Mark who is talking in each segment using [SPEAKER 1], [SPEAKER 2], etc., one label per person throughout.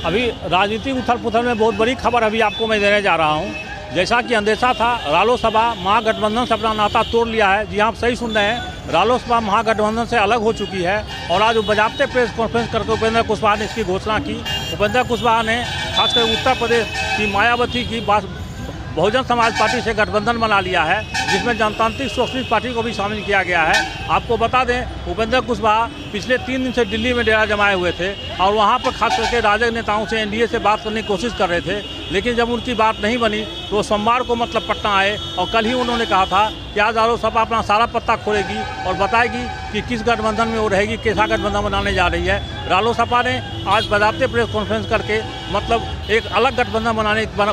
[SPEAKER 1] अभी राजनीतिक उथल पुथल में बहुत बड़ी खबर अभी आपको मैं देने जा रहा हूँ। जैसा कि अंदेशा था, रालोसपा महागठबंधन से अपना नाता तोड़ लिया है। जी आप सही सुन रहे हैं, रालोसपा महागठबंधन से अलग हो चुकी है। और आज बजाते प्रेस कॉन्फ्रेंस करके उपेंद्र कुशवाहा ने इसकी घोषणा की। उपेंद्र कुशवाहा ने खासकर उत्तर प्रदेश की मायावती की बहुजन समाज पार्टी से गठबंधन बना लिया है, जिसमें जनतांत्रिक सोशलिस्ट पार्टी को भी शामिल किया गया है। आपको बता दें, उपेंद्र कुशवाहा पिछले 3 दिन से दिल्ली में डेरा जमाए हुए थे और वहां पर खास करके राजग नेताओं से एनडीए से बात करने की कोशिश कर रहे थे, लेकिन जब उनकी बात नहीं बनी तो सोमवार को मतलब पटना आए और कल ही उन्होंने कहा था कि आज रालोसपा अपना सारा पत्ता खोलेगी और बताएगी कि किस गठबंधन में वो रहेगी, कैसा गठबंधन बनाने जा रही है। रालोसपा ने आज बजाते प्रेस कॉन्फ्रेंस करके मतलब एक अलग गठबंधन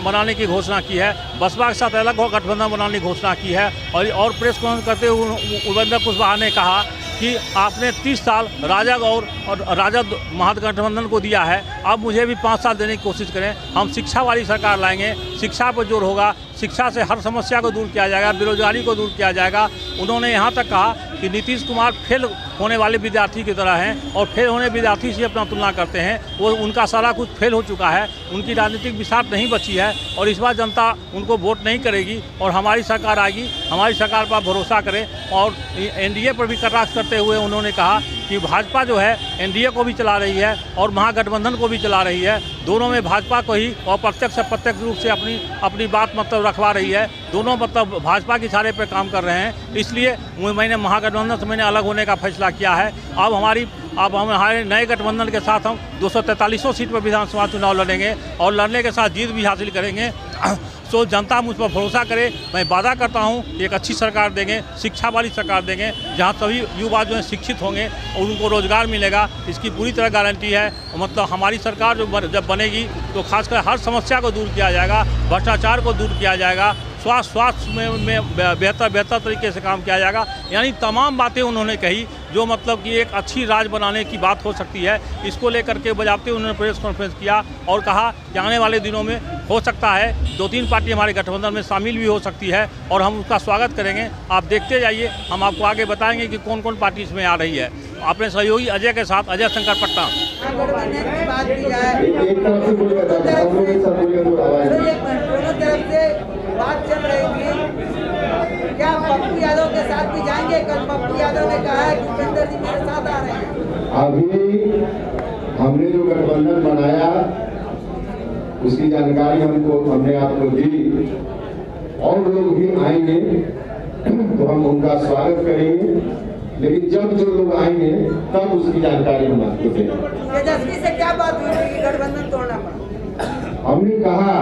[SPEAKER 1] बनाने की घोषणा की है। बसपा के साथ अलग गठबंधन बनाने की घोषणा की है। और प्रेस कॉन्फ्रेंस करते हुए उपेंद्र कुशवाहा ने कहा कि आपने 30 साल राजग और राजद महागठबंधन को दिया है, अब मुझे भी 5 साल देने की कोशिश करें। हम शिक्षा वाली सरकार लाएंगे, शिक्षा पर जोर होगा, शिक्षा से हर समस्या को दूर किया जाएगा, बेरोजगारी को दूर किया जाएगा। उन्होंने यहाँ तक कहा कि नीतीश कुमार फेल होने वाले विद्यार्थी की तरह हैं और फेल होने विद्यार्थी से अपना तुलना करते हैं। वो उनका सारा कुछ फेल हो चुका है, उनकी राजनीतिक विसार नहीं बची है और इस बार जनता उनको वोट नहीं करेगी और हमारी सरकार आएगी। हमारी सरकार पर भरोसा करें। और एनडीए पर भी कटाक्ष करते हुए उन्होंने कहा कि भाजपा जो है एनडीए को भी चला रही है और महागठबंधन को भी चला रही है। दोनों में भाजपा को ही अप्रत्यक्ष प्रत्यक्ष रूप से अपनी बात मतलब रखवा रही है। दोनों मतलब भाजपा के इशारे पर काम कर रहे हैं। इसलिए मैंने महागठबंधन से मैंने अलग होने का फैसला किया है। अब हमारे नए गठबंधन के साथ हम 243 सीट पर विधानसभा चुनाव लड़ेंगे और लड़ने के साथ जीत भी हासिल करेंगे। सो जनता मुझ पर भरोसा करे। मैं वादा करता हूँ एक अच्छी सरकार देंगे, शिक्षा वाली सरकार देंगे, जहाँ सभी युवा जो हैं शिक्षित होंगे और उनको रोजगार मिलेगा, इसकी पूरी तरह गारंटी है। मतलब हमारी सरकार जब बनेगी तो खासकर हर समस्या को दूर किया जाएगा, भ्रष्टाचार को दूर किया जाएगा, स्वास्थ्य में बेहतर तरीके से काम किया जाएगा। यानी तमाम बातें उन्होंने कही जो मतलब कि एक अच्छी राज बनाने की बात हो सकती है। इसको लेकर के बजाते उन्होंने प्रेस कॉन्फ्रेंस किया और कहा कि आने वाले दिनों में हो सकता है 2-3 पार्टी हमारे गठबंधन में शामिल भी हो सकती है और हम उसका स्वागत करेंगे। आप देखते जाइए, हम आपको आगे बताएंगे कि कौन कौन पार्टी इसमें आ रही है। अपने सहयोगी अजय के साथ, अजय शंकर पटना।
[SPEAKER 2] बात चल रही थी, क्या पप्पू यादव के साथ भी जाएंगे? कल पप्पू यादव ने कहा है कि उपेंद्र जी मेरे साथ आ रहे हैं।
[SPEAKER 3] अभी हमने जो गठबंधन बनाया उसकी जानकारी हमने आपको दी और लोग भी आएंगे तो हम उनका स्वागत करेंगे, लेकिन जब जो लोग आएंगे तब उसकी जानकारी हम आपको देंगे।
[SPEAKER 2] तेजस्वी से क्या बात हुई कि गठबंधन तोड़ना पड़ा?
[SPEAKER 3] हमने कहा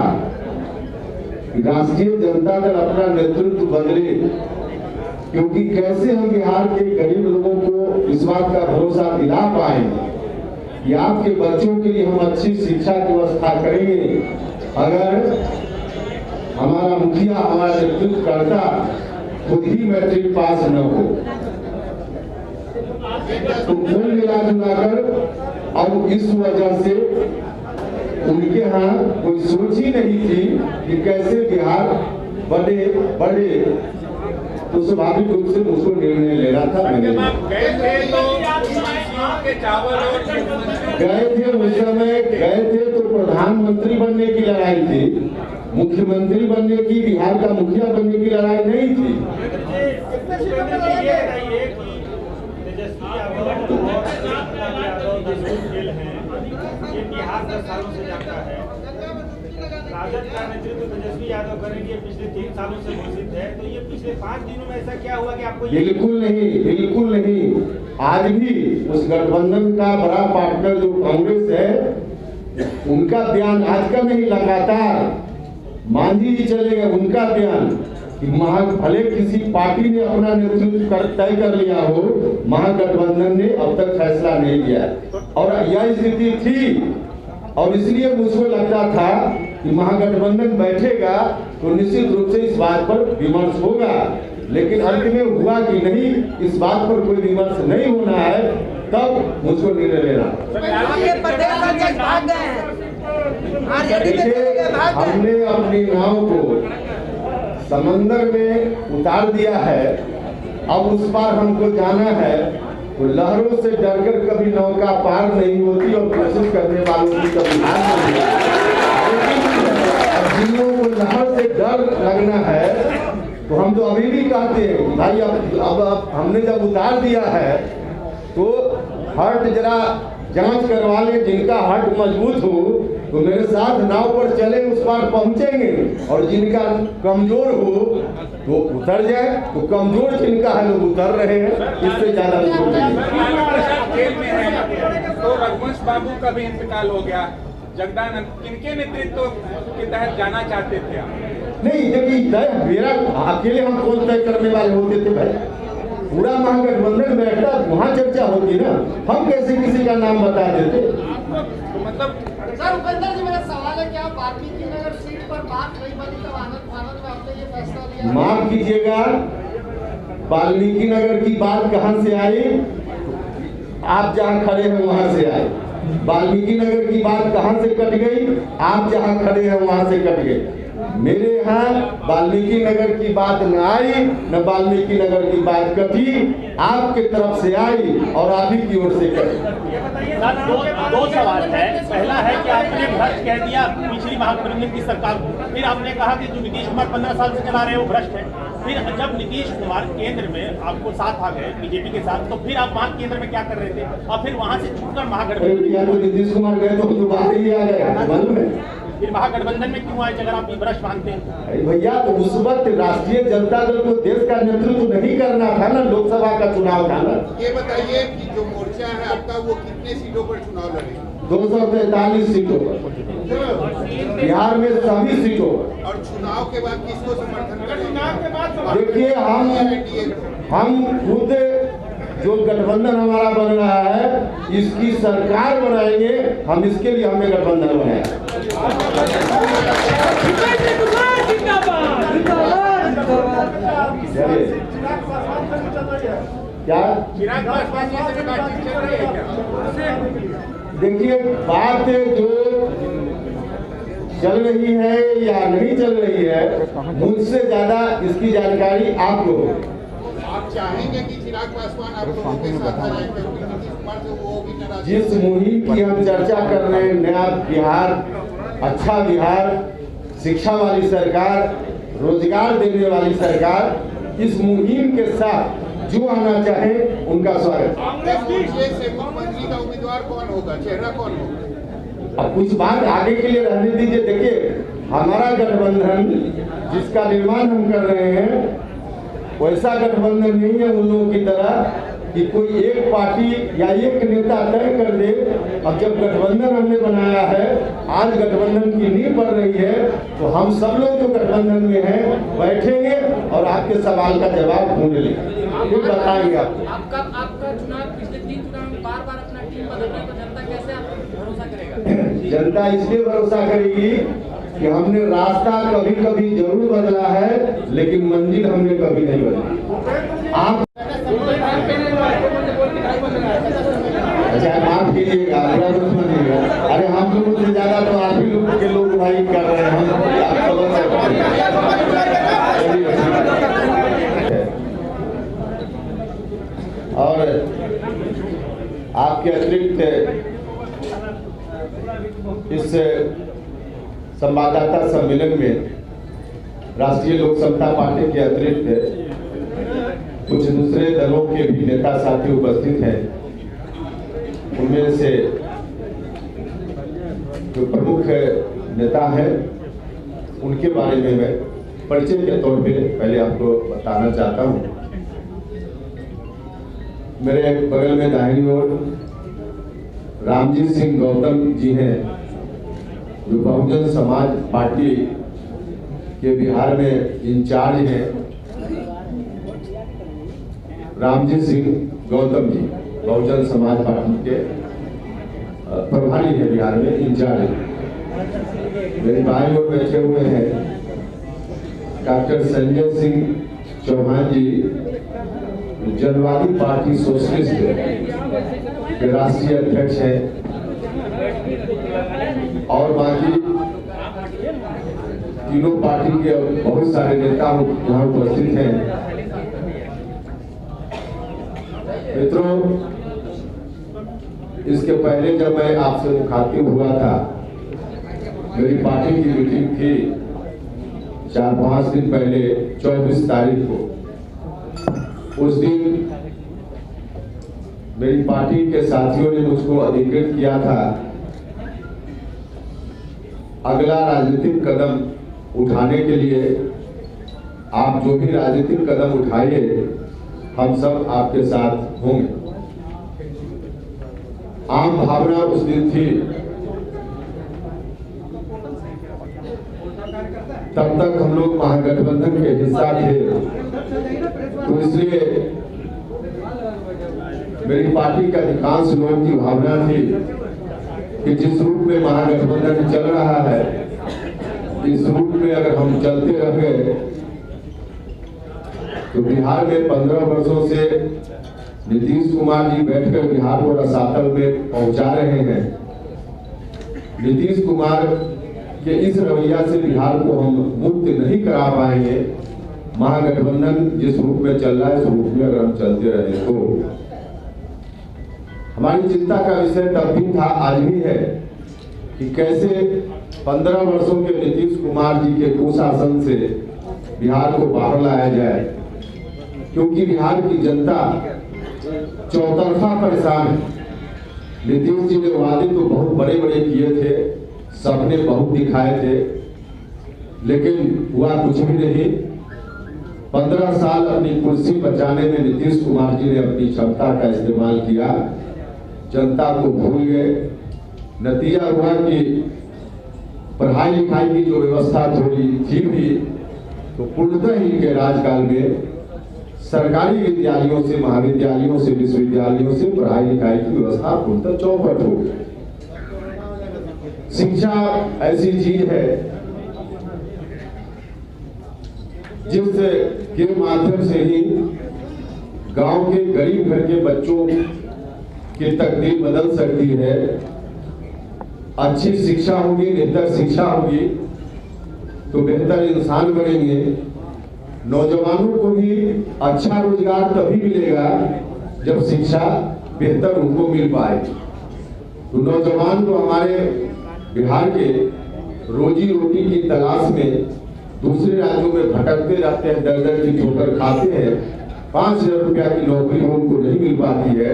[SPEAKER 3] राष्ट्रीय जनता दल अपना नेतृत्व बदले, क्योंकि कैसे हम बिहार के गरीब लोगों को इस बात का भरोसा दिला पाएंगे कि आपके बच्चों के लिए हम अच्छी शिक्षा की व्यवस्था करेंगे अगर हमारा मुखिया हमारा नेतृत्व करता खुद ही मैट्रिक पास न हो। तो कुल मिलाकर अब इस वजह से उनके यहाँ कोई सोच ही नहीं थी कि कैसे बिहार बढ़े, तो स्वाभाविक रूप से मुझको निर्णय लेना था। गए थे उस समय तो प्रधानमंत्री बनने की लड़ाई थी, मुख्यमंत्री बनने की, बिहार का मुखिया बनने की लड़ाई नहीं थी।
[SPEAKER 4] बिहार 10 सालों से जाता है, राजद का नेतृत्व तेजस्वी यादव करेंगे, पिछले 3 सालों से घोषित है। तो ये पिछले 5 दिनों में ऐसा क्या हुआ कि आपको?
[SPEAKER 3] बिल्कुल नहीं। आज भी उस गठबंधन का बड़ा पार्टनर जो कांग्रेस है, उनका बयान आज का नहीं, लगातार मांझी जी चले गए, उनका बयान कि भले किसी पार्टी ने अपना नेतृत्व तय कर लिया हो, महागठबंधन ने अब तक फैसला नहीं लिया और यह स्थिति थी। और इसलिए मुझको लगता था कि महागठबंधन बैठेगा तो निश्चित रूप से इस बात पर विमर्श होगा, लेकिन अंत में हुआ कि नहीं, इस बात पर कोई विमर्श नहीं होना है, तब मुझको निर्णय लेना। हमने अपनी नाव को समंदर में उतार दिया है, अब उस पार हमको जाना है तो लहरों से डरकर कभी नौका पार नहीं होती और कोशिश करने वालों की कभी हार नहीं होती। जिन लोगों को लहर से डर लगना है तो हम तो अभी भी कहते हैं भाई अब हमने जब उतार दिया है तो हर्ट जरा जांच करवा लें, जिनका हर्ट मजबूत हो तो मेरे साथ नाव पर चले, उस पार पहुंचेंगे, और जिनका कमजोर हो तो उतर जाए। तो कमजोर जिनका है लोग उतर रहे हैं, इससे ज्यादा
[SPEAKER 5] जेल में है तो रघुवंश बाबू का भी इंतकाल हो गया। जगदानंद किनके नेतृत्व के तहत जाना चाहते थे आप?
[SPEAKER 3] नहीं, देखिए तय मेरा अकेले हम कौन तय करने वाले होते थे भाई, पूरा महागठबंधन बैठता वहाँ चर्चा होती ना, हम कैसे किसी का नाम बता देते।
[SPEAKER 5] तो मतलब
[SPEAKER 6] सर उपेंद्र जी, मेरा सवाल है, क्या वाल्मीकि नगर सीट पर बात नहीं बनी तब आनंद में आपने ये फैसला लिया?
[SPEAKER 3] माफ कीजिएगा, वाल्मीकि नगर की बात कहाँ से आई? आप जहाँ खड़े हैं वहाँ से आई। वाल्मीकि नगर की बात कहाँ से कट गई? आप जहाँ खड़े हैं वहाँ से कट गई। मेरे यहाँ वाल्मीकि नगर की बात न आई, न वाल्मीकि नगर की बात कटी, आपके तरफ से आई और आप ही की ओर से कटी।
[SPEAKER 7] दो सवाल है। पहला है कि आपने भ्रष्ट कह दिया पिछली महागठबंधन की सरकार को, फिर आपने कहा कि जो नीतीश कुमार 15 साल से चला रहे हैं वो भ्रष्ट है। फिर जब नीतीश कुमार केंद्र में आपको साथ आ गए बीजेपी के साथ, तो फिर आप वहाँ केंद्र में क्या कर रहे थे और फिर वहाँ से छूटकर महागठबंधन
[SPEAKER 3] नीतीश कुमार गए तो बात ही आ गया, मालूम है?
[SPEAKER 7] फिर महागठबंधन में क्यों आए अगर आप भ्रष्ट मानते हैं?
[SPEAKER 3] भैया तो उस वक्त राष्ट्रीय जनता दल को देश का नेतृत्व नहीं करना था ना, लोकसभा का चुनाव था ना।
[SPEAKER 8] ये बताइए कि जो मोर्चा है आपका वो कितने सीटों पर चुनाव लड़ेगा?
[SPEAKER 3] 243 सीटों पर, बिहार में सभी सीटों पर।
[SPEAKER 8] और चुनाव के बाद किसको समर्थन करेंगे?
[SPEAKER 3] देखिए हम खुद जो गठबंधन हमारा बन रहा है इसकी सरकार बनाएंगे, हम इसके लिए हमने गठबंधन बनाया। क्या देखिए बात जो चल रही है या नहीं चल रही है, मुझसे ज्यादा इसकी जानकारी आपको होगी।
[SPEAKER 8] आप चाहेंगे कि चिराग पासवान आप लोगों के साथ आ जाए, क्योंकि नीतीश कुमार से वो भी नाराज।
[SPEAKER 3] जिस मुहिम की हम चर्चा कर रहे हैं, नया बिहार, अच्छा बिहार, शिक्षा वाली सरकार, रोजगार देने वाली सरकार, इस मुहिम के साथ जो आना चाहे उनका स्वागत।
[SPEAKER 8] से मुख्यमंत्री का उम्मीदवार कौन होगा, चेहरा कौन होगा?
[SPEAKER 3] अब कुछ बात आगे के लिए रहने दीजिए। देखिए हमारा गठबंधन जिसका निर्माण हम कर रहे हैं वैसा गठबंधन नहीं है उन लोगों की तरह कि कोई एक पार्टी या एक नेता तय कर दे। अब जब गठबंधन हमने बनाया है, आज गठबंधन की नींव पड़ रही है, तो हम सब लोग जो गठबंधन में हैं बैठेंगे और आपके सवाल का जवाब ढूंढ लेंगे, फिर बताएंगे आपको।
[SPEAKER 6] आपका चुनाव पिछले 3 चुनाव में बार-बार अपना टीम बदलने पर जनता कैसे आप भरोसा करेगा?
[SPEAKER 3] जनता इसलिए भरोसा करेगी कि हमने रास्ता कभी कभी जरूर बदला है, लेकिन मंजिल हमने कभी नहीं बदली। आप अच्छा माफ कीजिएगा, मेरा दुश्मन नहीं है। अरे हम लोगों से ज्यादा तो आप ही लोग के लोग भाई कर रहे हैं, हम और आपके अतिरिक्त इस संवाददाता सम्मेलन में राष्ट्रीय लोक समता पार्टी के अतिरिक्त कुछ दूसरे दलों के भी नेता साथी उपस्थित हैं। उनमें से जो प्रमुख नेता हैं उनके बारे में मैं परिचय के तौर पे पहले आपको बताना चाहता हूं। मेरे बगल में दाहिनी ओर रामजीत सिंह गौतम जी हैं, जो बहुजन समाज पार्टी के बिहार में इंचार्ज हैं। रामजीत सिंह गौतम जी बहुजन समाज पार्टी के प्रभारी है बिहार में, इंचार्ज। मेरे बाएं ओर बैठे हुए हैं डॉक्टर संजय सिंह चौहान जी, जनवादी पार्टी सोशलिस्ट के राष्ट्रीय अध्यक्ष हैं। और बाकी तीनों पार्टी के बहुत सारे नेता यहाँ उपस्थित हैं। मित्रों, इसके पहले जब मैं आपसे मुखातिब हुआ था, मेरी पार्टी की मीटिंग थी 4-5 दिन पहले 24 तारीख को। उस दिन मेरी पार्टी के साथियों ने मुझको अधिकृत किया था अगला राजनीतिक कदम उठाने के लिए। आप जो भी राजनीतिक कदम उठाइए, हम सब आपके साथ होंगे। आम भावना उस दिन थी, तब तक हम लोग महागठबंधन के हिस्सा थे, तो इसलिए मेरी पार्टी के अधिकांश लोगों की भावना थी कि जिस रूप में महागठबंधन चल रहा है, इस रूप में अगर हम चलते रह गए तो बिहार में 15 वर्षों से नीतीश कुमार जी बैठकर बिहार को रसातल में पहुंचा रहे हैं। नीतीश कुमार के इस रवैया से बिहार को हम मुक्त नहीं करा पाएंगे। महागठबंधन जिस रूप में चल रहा है, इस रूप में अगर हम चलते रहे तो हमारी चिंता का विषय तब भी था, आज भी है, कि कैसे 15 वर्षों के नीतीश कुमार जी के कुशासन से बिहार को बाहर लाया जाए, क्योंकि बिहार की जनता चौतरफा परेशान है। नीतीश जी ने वादे तो बहुत बड़े बड़े किए थे, सपने बहुत दिखाए थे, लेकिन हुआ कुछ भी नहीं। 15 साल अपनी कुर्सी बचाने में नीतीश कुमार जी ने अपनी क्षमता का इस्तेमाल किया, जनता को भूल गए। नतीजा हुआ कि पढ़ाई लिखाई की जो व्यवस्था थोड़ी थी भी, तो पूर्णतः इनके राजकाल में सरकारी विद्यालयों से, महाविद्यालयों से, विश्वविद्यालयों से पढ़ाई लिखाई की व्यवस्था पूर्णतः चौपट हो गई। शिक्षा ऐसी चीज है जिसके माध्यम से ही गांव के गरीब घर के बच्चों की तकदीर बदल सकती है। अच्छी शिक्षा होगी, बेहतर शिक्षा होगी तो बेहतर इंसान बनेंगे। नौजवानों को भी अच्छा रोजगार तभी मिलेगा जब शिक्षा बेहतर उनको मिल पाए। तो नौजवान तो हमारे बिहार के रोजी रोटी की तलाश में दूसरे राज्यों में भटकते रहते हैं, दर दर की ठोकर खाते हैं। 5,000 रुपया की नौकरी उनको नहीं मिल पाती है।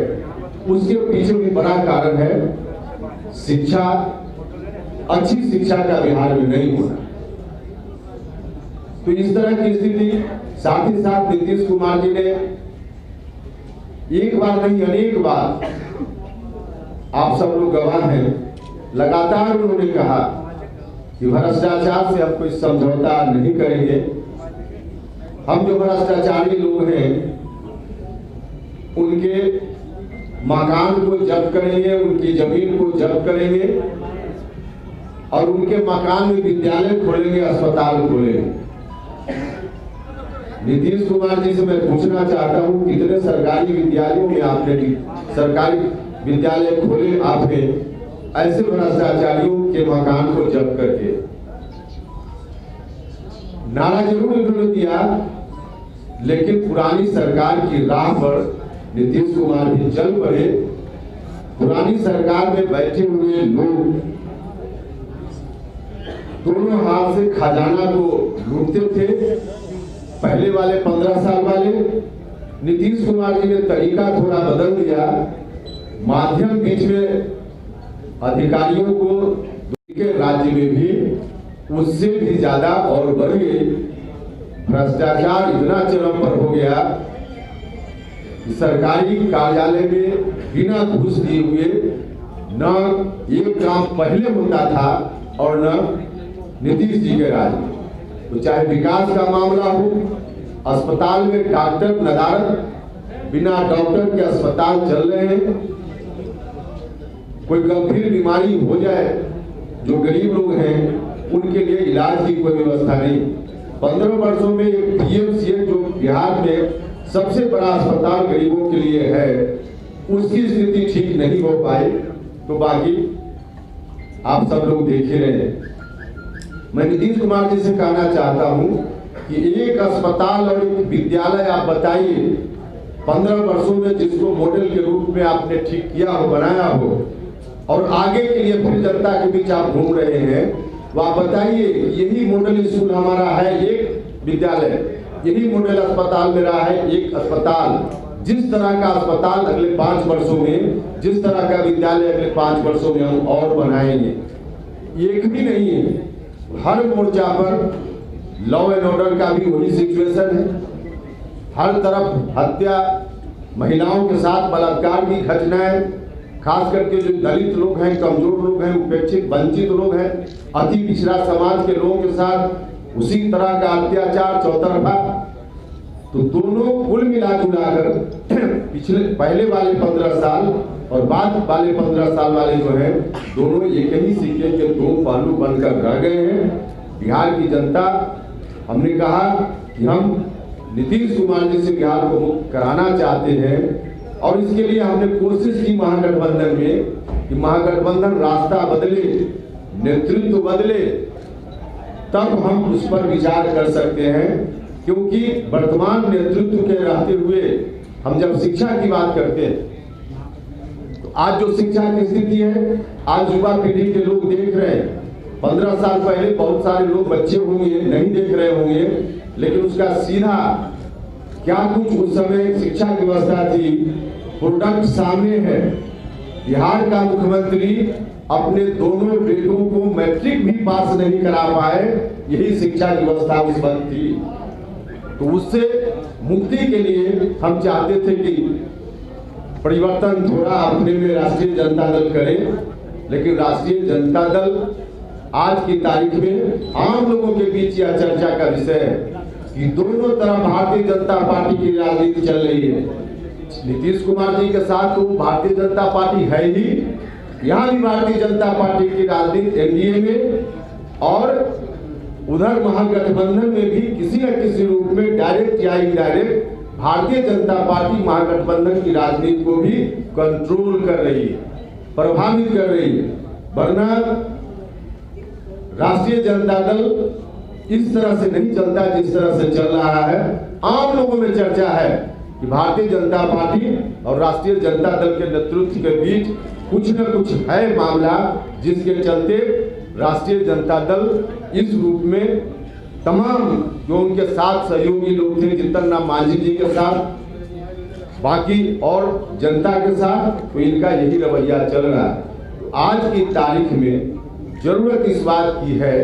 [SPEAKER 3] उसके पीछे भी बड़ा कारण है शिक्षा, अच्छी शिक्षा का बिहार में नहीं होना। तो इस तरह की स्थिति, साथ ही साथ नीतीश कुमार जी ने एक बार नहीं अनेक बार, आप सब लोग गवाह हैं, लगातार उन्होंने कहा कि भ्रष्टाचार से हम कोई समझौता नहीं करेंगे। हम जो भ्रष्टाचारी लोग हैं उनके मकान को जब्त करेंगे, उनकी जमीन को जब्त करेंगे और उनके मकान में विद्यालय खोलेंगे, अस्पताल खोलेंगे। नीतीश कुमार जी से मैं पूछना चाहता हूं, कितने सरकारी विद्यालयों में आपने, सरकारी विद्यालय खोले आपने ऐसे भ्रष्टाचारियों के मकान को जब्त करके? नारा जरूर इन्होंने दिया, लेकिन पुरानी सरकार की राह पर नीतीश कुमार भी चल पड़े। पुरानी सरकार में बैठे हुए लोग दोनों हाथ से खजाना को लूटते थे। पहले वाले 15 साल वाले, नीतीश कुमार जी ने तरीका थोड़ा बदल दिया। माध्यम बीच में अधिकारियों को के राज्य में भी उससे भी ज्यादा और बढ़ गई। भ्रष्टाचार इतना चरम पर हो गया कि सरकारी कार्यालय में बिना घूस दिए हुए न एक काम पहले होता था और न नीतीश जी के राज में। तो चाहे विकास का मामला हो, अस्पताल में डॉक्टर नदारत, बिना डॉक्टर के अस्पताल चल रहे हैं। कोई गंभीर बीमारी हो जाए, जो गरीब लोग हैं उनके लिए इलाज की कोई व्यवस्था नहीं। 15 वर्षों में एक पीएमसीएच जो बिहार में सबसे बड़ा अस्पताल गरीबों के लिए है, उसकी स्थिति ठीक नहीं हो पाई। तो बाकी आप सब लोग देख ही रहे हैं। मैं नीतीश कुमार जी से कहना चाहता हूं कि एक अस्पताल और एक विद्यालय आप बताइए 15 वर्षों में जिसको मॉडल के रूप में आपने ठीक किया हो, बनाया हो, और आगे के लिए फिर जनता के बीच आप घूम रहे हैं, तो आप बताइए, यही मॉडल स्कूल हमारा है एक विद्यालय, यही मॉडल अस्पताल मेरा है एक अस्पताल। जिस तरह का अस्पताल अगले 5 वर्षों में, जिस तरह का विद्यालय अगले 5 वर्षों में हम और बनाएंगे। एक भी नहीं है, हर मोर्चा पर लॉ एंड ऑर्डर का भी वही सिचुएशन है। हर तरफ हत्या, महिलाओं के साथ बलात्कार की घटनाएं, खास करके जो दलित लोग हैं, कमजोर लोग हैं, उपेक्षित वंचित लोग हैं, अति पिछड़ा समाज के लोगों के साथ उसी तरह का अत्याचार चौतरफा। तो दोनों कुल मिलाजुलाकर पहले वाले 15 साल और बाद वाले 15 साल वाले जो हैं, दोनों एक ही सिक्के के दो पहलू बनकर रह गए हैं। बिहार की जनता, हमने कहा कि हम नीतीश कुमार जी से बिहार को मुक्त कराना चाहते हैं, और इसके लिए हमने कोशिश की महागठबंधन में कि महागठबंधन रास्ता बदले, नेतृत्व बदले, तब हम उस पर विचार कर सकते हैं। क्योंकि वर्तमान नेतृत्व के रहते हुए हम जब शिक्षा की बात करते हैं, तो आज जो शिक्षा की स्थिति है, आज युवा पीढ़ी के लोग देख रहे हैं। 15 साल पहले बहुत सारे लोग बच्चे होंगे नहीं देख रहे होंगे, लेकिन उसका सीधा क्या कुछ उस समय शिक्षा की व्यवस्था थी, प्रोडक्ट सामने है। बिहार का मुख्यमंत्री अपने दोनों बेटों को मैट्रिक भी पास नहीं करा पाए, यही शिक्षा की व्यवस्था उस वक्त थी। तो उससे मुक्ति के लिए हम चाहते थे कि परिवर्तन थोड़ा अपने में राष्ट्रीय जनता दल करे, लेकिन राष्ट्रीय जनता दल आज की तारीख में आम लोगों के बीच यह चर्चा का विषय है कि दोनों तरफ भारतीय जनता पार्टी की राजनीति चल रही है। नीतीश कुमार जी के साथ तो भारतीय जनता पार्टी है ही, यहाँ भी भारतीय जनता पार्टी की राजनीति एनडीए में, और उधर महागठबंधन में भी किसी न किसी रूप में डायरेक्ट या इनडायरेक्ट भारतीय जनता पार्टी महागठबंधन की राजनीति को भी कंट्रोल कर रही है, प्रभावित कर रही है। वरना राष्ट्रीय जनता दल इस तरह से नहीं चलता जिस तरह से चल रहा है। आम लोगों में चर्चा है कि भारतीय जनता पार्टी और राष्ट्रीय जनता दल के नेतृत्व के बीच कुछ न कुछ है मामला, जिसके चलते राष्ट्रीय जनता दल इस रूप में तमाम जो उनके साथ सहयोगी लोग थे, जितन राम मांझी जी के साथ, बाकी और जनता के साथ, तो इनका यही रवैया चल रहा है। तो आज की तारीख में जरूरत इस बात की है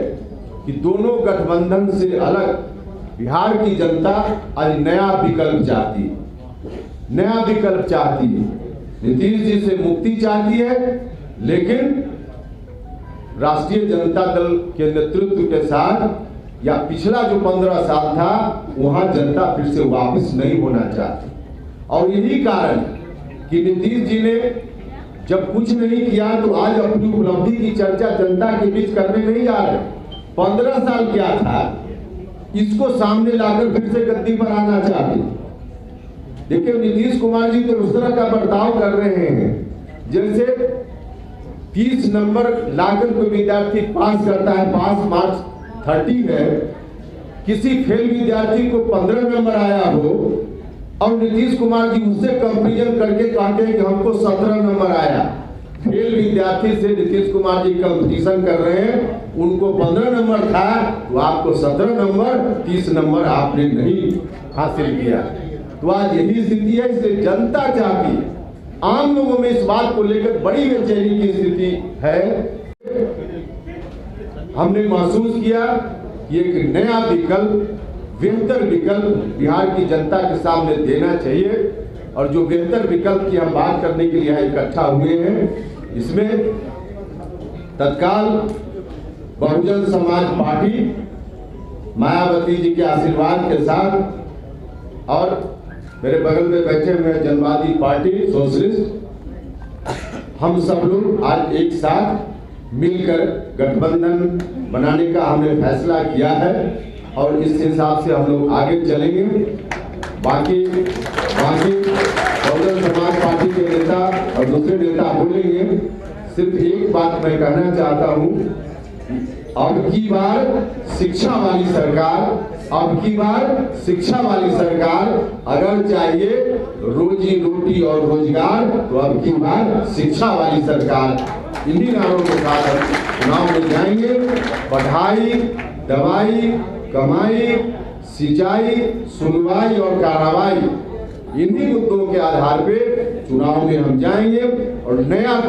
[SPEAKER 3] कि दोनों गठबंधन से अलग बिहार की जनता आज नया विकल्प चाहती है, नया विकल्प चाहती है। नीतीश जी से मुक्ति चाहती है, लेकिन राष्ट्रीय जनता दल के नेतृत्व के साथ या पिछला जो 15 साल था, वहां जनता फिर से वापस नहीं होना चाहती। और यही कारण कि नीतीश जी ने जब कुछ नहीं किया, तो आज अपनी उपलब्धि की चर्चा जनता के बीच करने नहीं जा रहे। 15 साल क्या था, इसको सामने लाकर फिर से गद्दी पर आना चाहते। देखिए, नीतीश कुमार जी तो उस तरह का बर्ताव कर रहे हैं जैसे 30 नंबर लाकर कोई विद्यार्थी पास करता है, पास मार्क्स 30 है, किसी फेल विद्यार्थी को 15 नंबर आया हो, और नीतीश कुमार जी उससे कंपेरिजन करके कहते हैं कि हमको 17 नंबर आया। फेल विद्यार्थी से नीतीश कुमार जी कंपटीशन कर रहे हैं, उनको 15 नंबर था, तो आपको 17 नंबर, 30 नंबर आपने नहीं हासिल किया। तो आज यही स्थिति है। इसलिए जनता चाहती है, आम लोगों में इस बात को लेकर बड़ी बेचैनी की स्थिति है। हमने महसूस किया कि एक नया विकल्प, बेहतर विकल्प बिहार की जनता के सामने देना चाहिए, और जो बेहतर विकल्प की हम बात करने के लिए यहाँ इकट्ठा हुए हैं, इसमें तत्काल बहुजन समाज पार्टी मायावती जी के आशीर्वाद के साथ, और मेरे बगल में बैठे हुए जनवादी पार्टी सोशलिस्ट, हम सब लोग आज एक साथ मिलकर गठबंधन बनाने का हमने फैसला किया है, और इस हिसाब से हम लोग आगे चलेंगे। बाकी बहुजन समाज पार्टी के नेता और दूसरे नेता बोलेंगे। सिर्फ एक बात मैं कहना चाहता हूँ, अब की बार शिक्षा वाली सरकार, अब की बार शिक्षा वाली सरकार, अगर चाहिए रोजी रोटी और रोजगार तो अब की बार शिक्षा वाली सरकार। इन्हीं नारों के साथ हम चुनाव में जाएंगे। पढ़ाई, दवाई, कमाई, सिंचाई, सुनवाई और कार्रवाई, इन्हीं मुद्दों के आधार पे चुनाव में हम जाएंगे और नया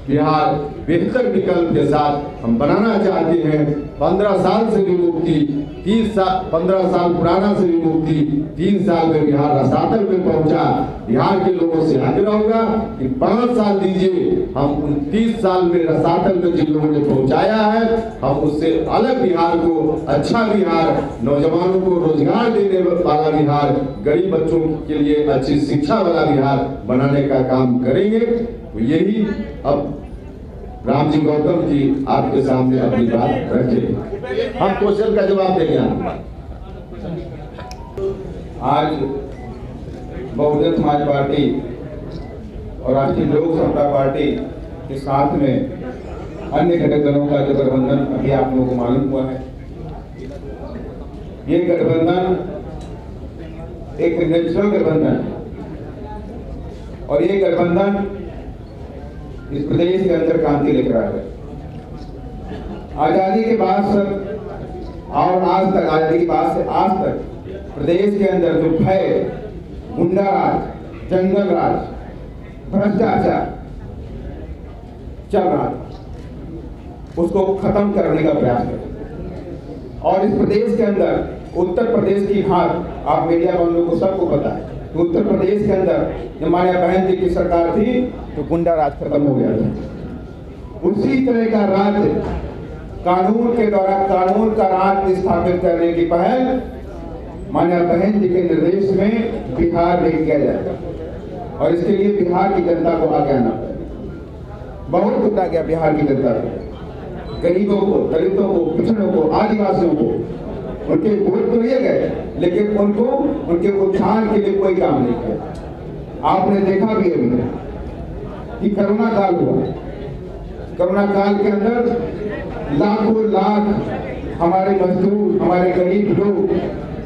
[SPEAKER 3] बिहार बेहतर विकल्प के साथ हम बनाना चाहते हैं। 15 साल से भी मुक्ति, 15 साल पुराना से भी मुक्ति, 3 साल में बिहार रसातल में पहुंचा। बिहार के लोगों से आग्रह होगा कि 5 साल दीजिए, हम 29 साल में रसातल में जिन लोगों ने पहुंचाया है, हम उससे अलग बिहार को, अच्छा बिहार, नौजवानों को रोजगार देने वाला बिहार, गरीब बच्चों के लिए अच्छी शिक्षा वाला बिहार बनाने का काम करेंगे। तो यही अब राम जी गौतम जी आपके सामने अपनी बात रखे, हम क्वेश्चन का जवाब देंगे।
[SPEAKER 5] आज बहुजन समाज पार्टी और राष्ट्रीय लोक समता पार्टी के साथ में अन्य घटक दलों का जो गठबंधन अभी आप लोगों को मालूम हुआ है, ये गठबंधन एक नेचुरल गठबंधन और ये गठबंधन इस प्रदेश के अंदर क्रांति लेकर आया है। आजादी के बाद से और आज तक, आजादी के बाद से आज तक प्रदेश के अंदर जो भय, गुंडा राज, जंगल राज, भ्रष्टाचार चल रहा था, उसको खत्म करने का प्रयास करें। और इस प्रदेश के अंदर उत्तर प्रदेश की हार, आप मीडिया वालों को सबको पता है, तो उत्तर प्रदेश के अंदर जब माया बहन जी की सरकार थी तो गुंडा राज खत्म हो गया था। उसी तरह का राज्य कानून के द्वारा कानून का राज स्थापित करने की पहल माया बहन जी के निर्देश में बिहार में किया जाएगा और इसके लिए बिहार की जनता को आगे आना पड़ेगा। बहुत लूटा गया बिहार की जनता को, गरीबों को, दलितों को, पिछड़ों को, आदिवासियों को, उनके वोट तो लिए गए लेकिन उनको उनके उत्थान के लिए कोई काम नहीं किया। आपने देखा भी अभी कि कोरोना काल हुआ, कोरोना काल के अंदर लाखों लाख हमारे मजदूर, हमारे गरीब लोग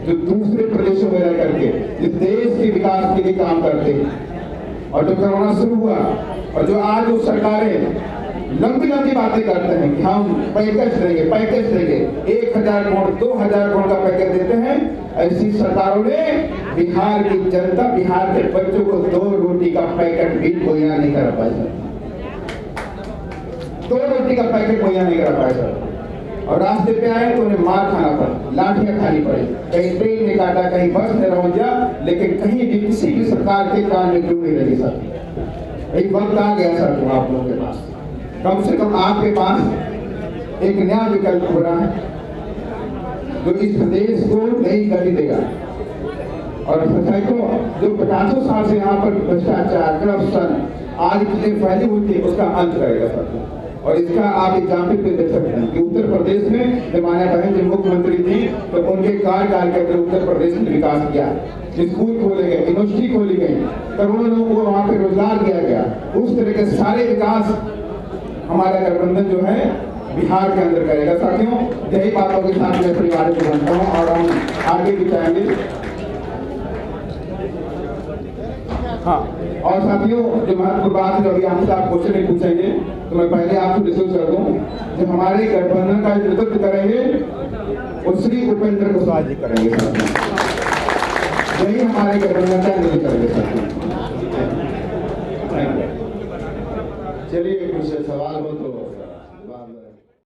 [SPEAKER 5] जो दूसरे प्रदेशों में रह करके इस देश के विकास के लिए काम करते हैं, और जो कोरोना शुरू हुआ और जो आज वो सरकारें लंबी लंबी बातें करते हैं कि हम पैकेज देंगे, 1000 करोड़ 2000 करोड़ का पैकेज देते हैं, ऐसी सरकारों ने बिहार की जनता, बिहार के बच्चों को 2 रोटी का पैकेट भी मुहैया नहीं कर पाए। 2 रोटी का पैकेट मुहैया नहीं कर पाए सर। और रास्ते पे आए तो उन्हें मार खाना पड़ा, लाठियां खानी पड़ी, कहीं ट्रेन ने काटा, कहीं बस ने रौंद दिया, लेकिन कहीं भी किसी भी सरकार के कान में क्यों नहीं लगी सर। एक वक्त आ गया सर तो आप लोगों के पास, कम से कम आपके पास एक नया विकल्प हो रहा है जो इस प्रदेश को नई गति देगा। और सैकड़ों जो 50 साल से यहाँ पर भ्रष्टाचार, करप्शन आज कितने फैली हुई थी, उसका अंत करेगा सर। और इसका आप एग्जाम्पल पे देख सकते हैं कि उत्तर प्रदेश में जब माया बहन जब मुख्यमंत्री थी तो उनके कार्यकाल के अंदर उत्तर प्रदेश ने विकास किया, स्कूल खोले गए, यूनिवर्सिटी खोली गई, करोड़ों लोगों को वहाँ पे रोजगार दिया गया। उस तरह के सारे विकास हमारा गठबंधन जो है बिहार के अंदर करेगा। साथियों, यही बातों के साथ मैं परिवार को जानता हूँ और हम आगे भी चाहेंगे। हाँ, और साथियों जो महत्वपूर्ण बात है, जो अभी हमसे आप क्वेश्चन नहीं पूछेंगे तो मैं पहले आपको डिस्कस कर दूं, जो हमारे गठबंधन का नेतृत्व करेंगे वो श्री उपेंद्र कुशवाहा जी करेंगे। यही हमारे गठबंधन का नेतृत्व करेंगे साथियों।
[SPEAKER 3] चलिए कुछ सवाल हो तो